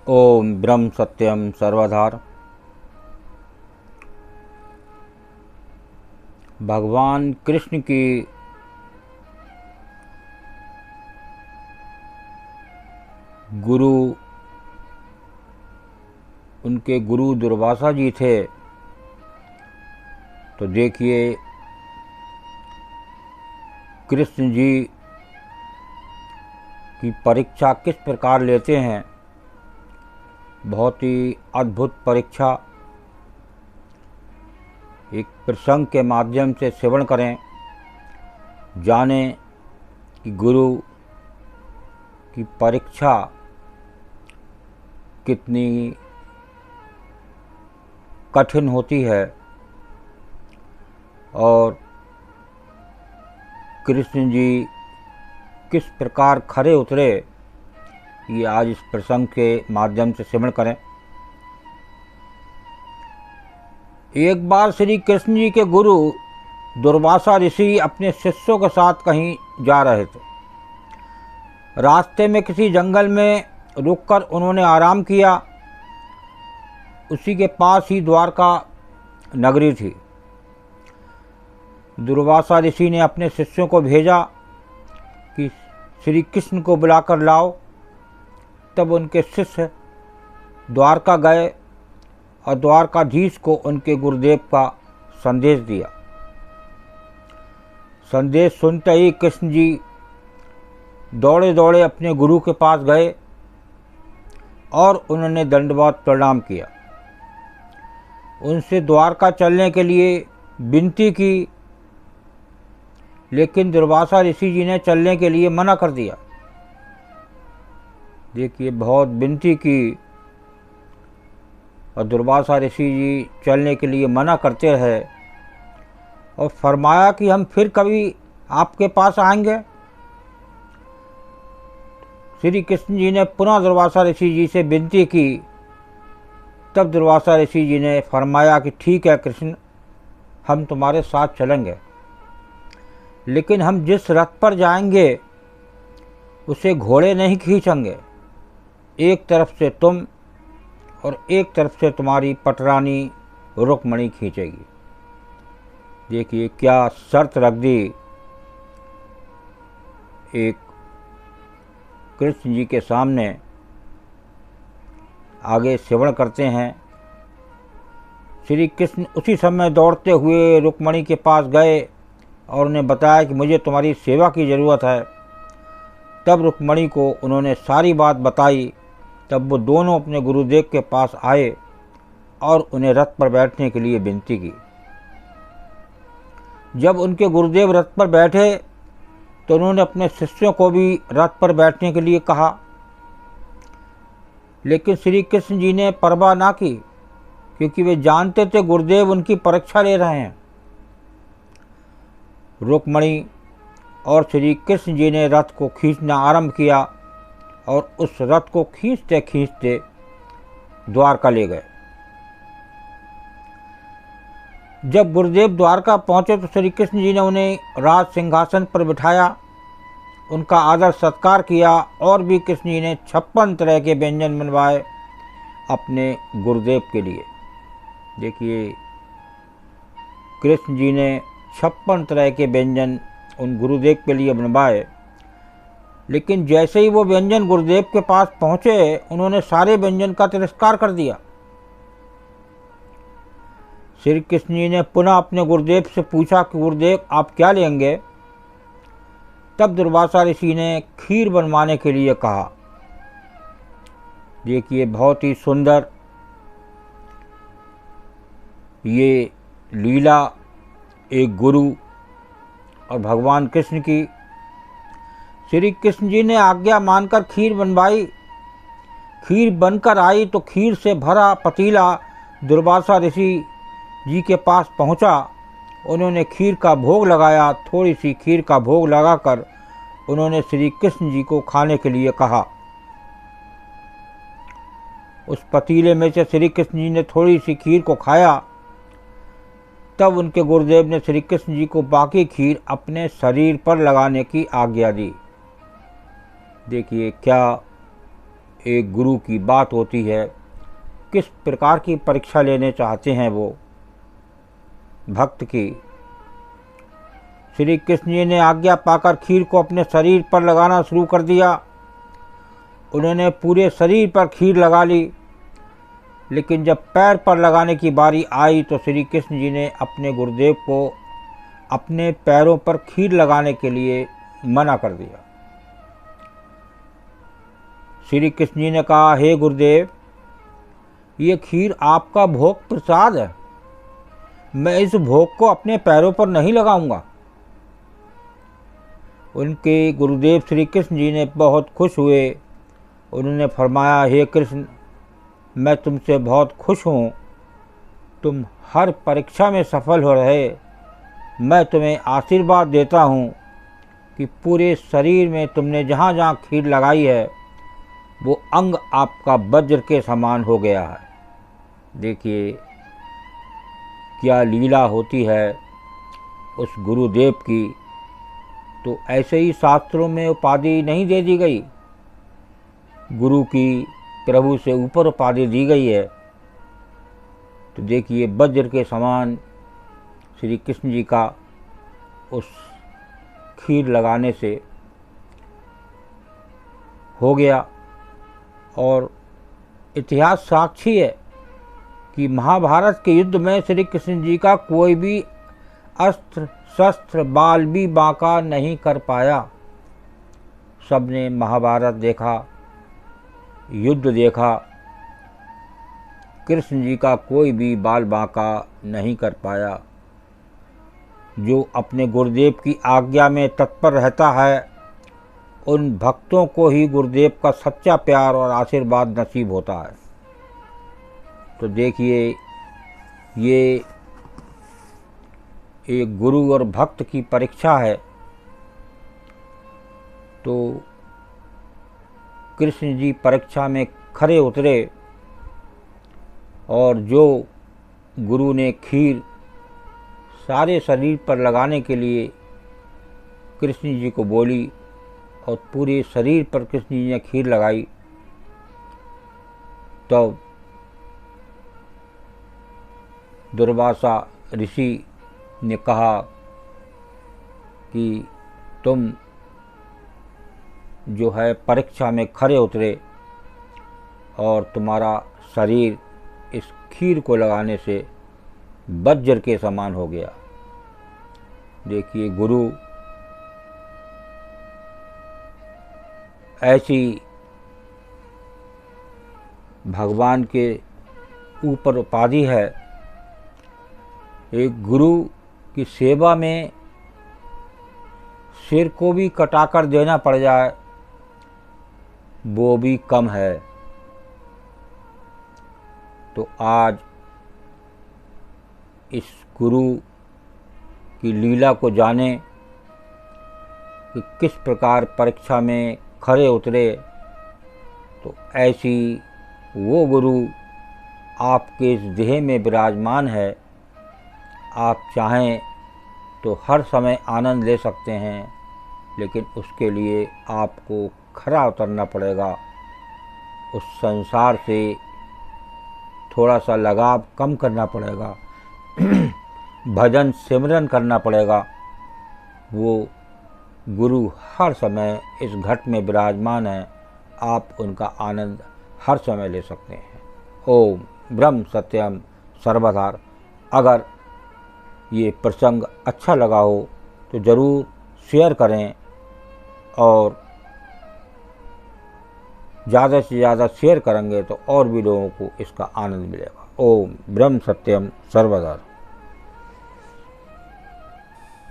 ओम ब्रह्म सत्यम सर्वधार। भगवान कृष्ण की गुरु, उनके गुरु दुर्वासा जी थे। तो देखिए कृष्ण जी की परीक्षा किस प्रकार लेते हैं। बहुत ही अद्भुत परीक्षा। एक प्रसंग के माध्यम से श्रवण करें, जाने कि गुरु की परीक्षा कितनी कठिन होती है और कृष्ण जी किस प्रकार खरे उतरे, ये आज इस प्रसंग के माध्यम से श्रवण करें। एक बार श्री कृष्ण जी के गुरु दुर्वासा ऋषि अपने शिष्यों के साथ कहीं जा रहे थे। रास्ते में किसी जंगल में रुककर उन्होंने आराम किया। उसी के पास ही द्वारका नगरी थी। दुर्वासा ऋषि ने अपने शिष्यों को भेजा कि श्री कृष्ण को बुलाकर लाओ। तब उनके शिष्य द्वारका गए और द्वारकाधीश को उनके गुरुदेव का संदेश दिया। संदेश सुनते ही कृष्ण जी दौड़े दौड़े अपने गुरु के पास गए और उन्होंने दंडवत प्रणाम किया। उनसे द्वारका चलने के लिए विनती की, लेकिन दुर्वासा ऋषि जी ने चलने के लिए मना कर दिया। देखिए, बहुत विनती की और दुर्वासा ऋषि जी चलने के लिए मना करते रहे और फरमाया कि हम फिर कभी आपके पास आएंगे। श्री कृष्ण जी ने पुनः दुर्वासा ऋषि जी से विनती की। तब दुर्वासा ऋषि जी ने फरमाया कि ठीक है कृष्ण, हम तुम्हारे साथ चलेंगे, लेकिन हम जिस रथ पर जाएंगे उसे घोड़े नहीं खींचेंगे। एक तरफ से तुम और एक तरफ से तुम्हारी पटरानी रुक्मणी खींचेगी। देखिए क्या शर्त रख दी एक कृष्ण जी के सामने। आगे श्रवण करते हैं। श्री कृष्ण उसी समय दौड़ते हुए रुक्मणी के पास गए और उन्हें बताया कि मुझे तुम्हारी सेवा की ज़रूरत है। तब रुक्मणी को उन्होंने सारी बात बताई। तब वो दोनों अपने गुरुदेव के पास आए और उन्हें रथ पर बैठने के लिए विनती की। जब उनके गुरुदेव रथ पर बैठे तो उन्होंने अपने शिष्यों को भी रथ पर बैठने के लिए कहा, लेकिन श्री कृष्ण जी ने परवाह ना की, क्योंकि वे जानते थे गुरुदेव उनकी परीक्षा ले रहे हैं। रुक्मणी और श्री कृष्ण जी ने रथ को खींचना आरंभ किया और उस रथ को खींचते खींचते द्वारका ले गए। जब गुरुदेव द्वारका पहुंचे तो श्री कृष्ण जी ने उन्हें राज सिंहासन पर बिठाया, उनका आदर सत्कार किया और भी कृष्ण जी ने 56 तरह के व्यंजन बनवाए अपने गुरुदेव के लिए। देखिए, कृष्ण जी ने 56 तरह के व्यंजन उन गुरुदेव के लिए बनवाए, लेकिन जैसे ही वो व्यंजन गुरुदेव के पास पहुँचे उन्होंने सारे व्यंजन का तिरस्कार कर दिया। श्री कृष्ण जी ने पुनः अपने गुरुदेव से पूछा कि गुरुदेव आप क्या लेंगे। तब दुर्वासा ऋषि ने खीर बनवाने के लिए कहा। देखिए, बहुत ही सुंदर ये लीला एक गुरु और भगवान कृष्ण की। श्री कृष्ण जी ने आज्ञा मानकर खीर बनवाई। खीर बनकर आई तो खीर से भरा पतीला दुर्वासा ऋषि जी के पास पहुंचा। उन्होंने खीर का भोग लगाया। थोड़ी सी खीर का भोग लगाकर उन्होंने श्री कृष्ण जी को खाने के लिए कहा। उस पतीले में से श्री कृष्ण जी ने थोड़ी सी खीर को खाया। तब उनके गुरुदेव ने श्री कृष्ण जी को बाकी खीर अपने शरीर पर लगाने की आज्ञा दी। देखिए क्या एक गुरु की बात होती है, किस प्रकार की परीक्षा लेने चाहते हैं वो भक्त की। श्री कृष्ण जी ने आज्ञा पाकर खीर को अपने शरीर पर लगाना शुरू कर दिया। उन्होंने पूरे शरीर पर खीर लगा ली, लेकिन जब पैर पर लगाने की बारी आई तो श्री कृष्ण जी ने अपने गुरुदेव को अपने पैरों पर खीर लगाने के लिए मना कर दिया। श्री कृष्ण जी ने कहा, हे गुरुदेव, ये खीर आपका भोग प्रसाद है, मैं इस भोग को अपने पैरों पर नहीं लगाऊंगा। उनके गुरुदेव श्री कृष्ण जी ने बहुत खुश हुए। उन्होंने फरमाया, हे कृष्ण, मैं तुमसे बहुत खुश हूँ, तुम हर परीक्षा में सफल हो रहे। मैं तुम्हें आशीर्वाद देता हूँ कि पूरे शरीर में तुमने जहाँ जहाँ खीर लगाई है वो अंग आपका वज्र के समान हो गया है। देखिए क्या लीला होती है उस गुरुदेव की। तो ऐसे ही शास्त्रों में उपाधि नहीं दे दी गई, गुरु की प्रभु से ऊपर उपाधि दी गई है। तो देखिए वज्र के समान श्री कृष्ण जी का उस खीर लगाने से हो गया। और इतिहास साक्षी है कि महाभारत के युद्ध में श्री कृष्ण जी का कोई भी अस्त्र शस्त्र बाल भी बांका नहीं कर पाया। सबने महाभारत देखा, युद्ध देखा, कृष्ण जी का कोई भी बाल बांका नहीं कर पाया। जो अपने गुरुदेव की आज्ञा में तत्पर रहता है, उन भक्तों को ही गुरुदेव का सच्चा प्यार और आशीर्वाद नसीब होता है। तो देखिए ये एक गुरु और भक्त की परीक्षा है। तो कृष्ण जी परीक्षा में खरे उतरे और जो गुरु ने खीर सारे शरीर पर लगाने के लिए कृष्ण जी को बोली और पूरे शरीर पर कृष्ण जी ने खीर लगाई, तो दुर्वासा ऋषि ने कहा कि तुम जो है परीक्षा में खरे उतरे और तुम्हारा शरीर इस खीर को लगाने से वज्र के समान हो गया। देखिए गुरु ऐसी भगवान के ऊपर उपाधि है। एक गुरु की सेवा में सिर को भी कटाकर देना पड़ जाए वो भी कम है। तो आज इस गुरु की लीला को जाने कि किस प्रकार परीक्षा में खरे उतरे। तो ऐसी वो गुरु आपके इस देह में विराजमान है। आप चाहें तो हर समय आनंद ले सकते हैं, लेकिन उसके लिए आपको खरा उतरना पड़ेगा। उस संसार से थोड़ा सा लगाव कम करना पड़ेगा, भजन सिमरन करना पड़ेगा। वो गुरु हर समय इस घट में विराजमान है, आप उनका आनंद हर समय ले सकते हैं। ओम ब्रह्म सत्यम सर्वधार। अगर ये प्रसंग अच्छा लगा हो तो ज़रूर शेयर करें और ज़्यादा से ज़्यादा शेयर करेंगे तो और भी लोगों को इसका आनंद मिलेगा। ओम ब्रह्म सत्यम सर्वदा।